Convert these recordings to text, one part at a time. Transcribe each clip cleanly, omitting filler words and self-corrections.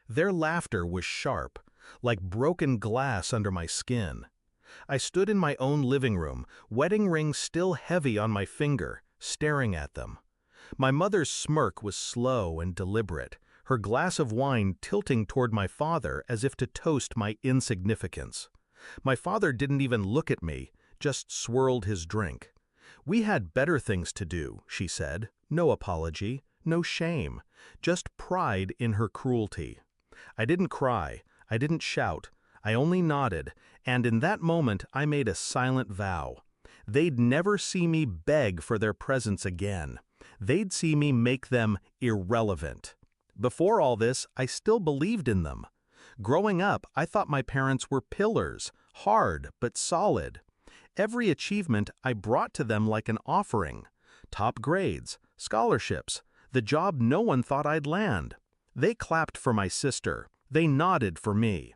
Their laughter was sharp, like broken glass under my skin. I stood in my own living room, wedding ring still heavy on my finger, staring at them. My mother's smirk was slow and deliberate, her glass of wine tilting toward my father as if to toast my insignificance. My father didn't even look at me, just swirled his drink. "We had better things to do," she said. No apology, no shame, just pride in her cruelty. I didn't cry, I didn't shout, I only nodded, and in that moment I made a silent vow. They'd never see me beg for their presence again. They'd see me make them irrelevant. Before all this, I still believed in them. Growing up, I thought my parents were pillars, hard but solid. Every achievement I brought to them like an offering. Top grades, scholarships, the job no one thought I'd land. They clapped for my sister. They nodded for me.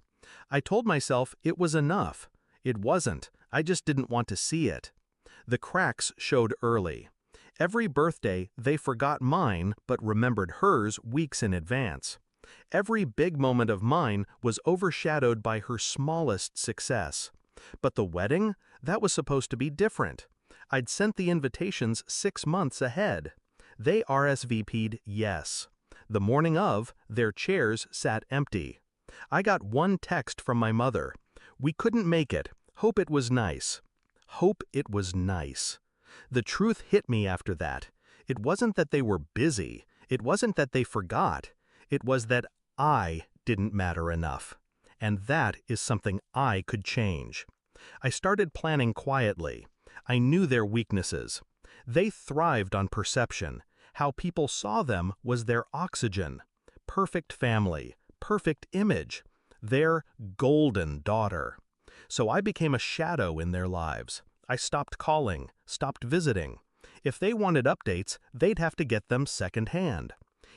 I told myself it was enough. It wasn't. I just didn't want to see it. The cracks showed early. Every birthday, they forgot mine but remembered hers weeks in advance. Every big moment of mine was overshadowed by her smallest success. But the wedding? That was supposed to be different. I'd sent the invitations 6 months ahead. They RSVP'd yes. The morning of, their chairs sat empty. I got one text from my mother. "We couldn't make it. Hope it was nice." Hope it was nice. The truth hit me after that. It wasn't that they were busy. It wasn't that they forgot. It was that I didn't matter enough. And that is something I could change. I started planning quietly. I knew their weaknesses. They thrived on perception. How people saw them was their oxygen. Perfect family, perfect image, their golden daughter. So I became a shadow in their lives. I stopped calling, stopped visiting. If they wanted updates, they'd have to get them secondhand.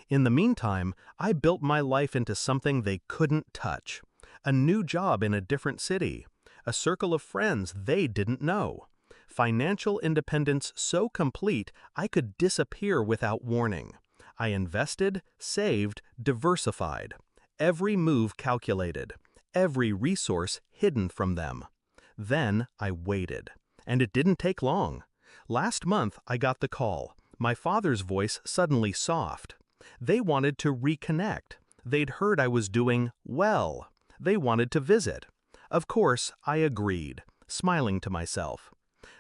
In the meantime, I built my life into something they couldn't touch. A new job in a different city. A circle of friends they didn't know. Financial independence so complete I could disappear without warning. I invested, saved, diversified. Every move calculated. Every resource hidden from them. Then I waited. And it didn't take long. Last month I got the call. My father's voice suddenly soft. They wanted to reconnect. They'd heard I was doing well. They wanted to visit. Of course, I agreed, smiling to myself.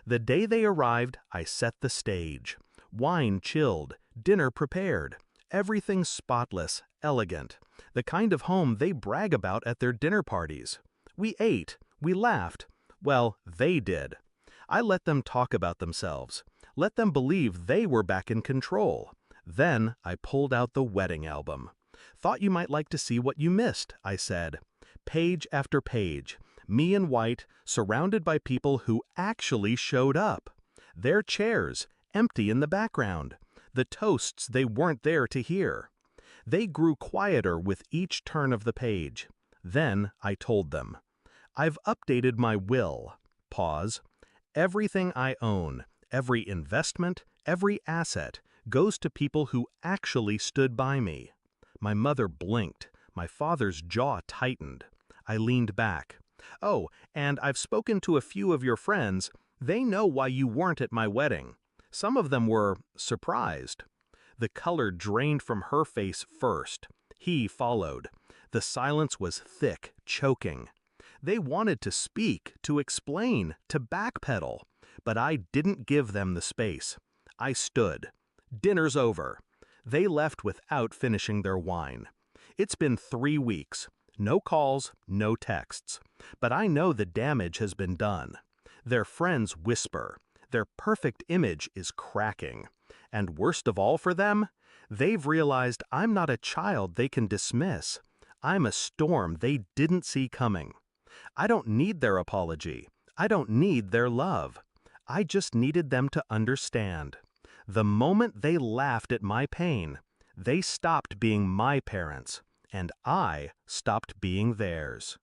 The day they arrived, I set the stage. Wine chilled, dinner prepared, everything spotless, elegant, the kind of home they brag about at their dinner parties. We ate, we laughed. Well, they did. I let them talk about themselves, let them believe they were back in control. Then I pulled out the wedding album. "Thought you might like to see what you missed," I said. Page after page, me in white, surrounded by people who actually showed up. Their chairs, empty in the background. The toasts they weren't there to hear. They grew quieter with each turn of the page. Then I told them. "I've updated my will." Pause. "Everything I own, every investment, every asset, goes to people who actually stood by me." My mother blinked. My father's jaw tightened. I leaned back. "Oh, and I've spoken to a few of your friends. They know why you weren't at my wedding. Some of them were surprised." The color drained from her face first. He followed. The silence was thick, choking. They wanted to speak, to explain, to backpedal, but I didn't give them the space. I stood. "Dinner's over." They left without finishing their wine. It's been 3 weeks. No calls, no texts. But I know the damage has been done. Their friends whisper. Their perfect image is cracking. And worst of all for them, they've realized I'm not a child they can dismiss. I'm a storm they didn't see coming. I don't need their apology. I don't need their love. I just needed them to understand. The moment they laughed at my pain, they stopped being my parents, and I stopped being theirs.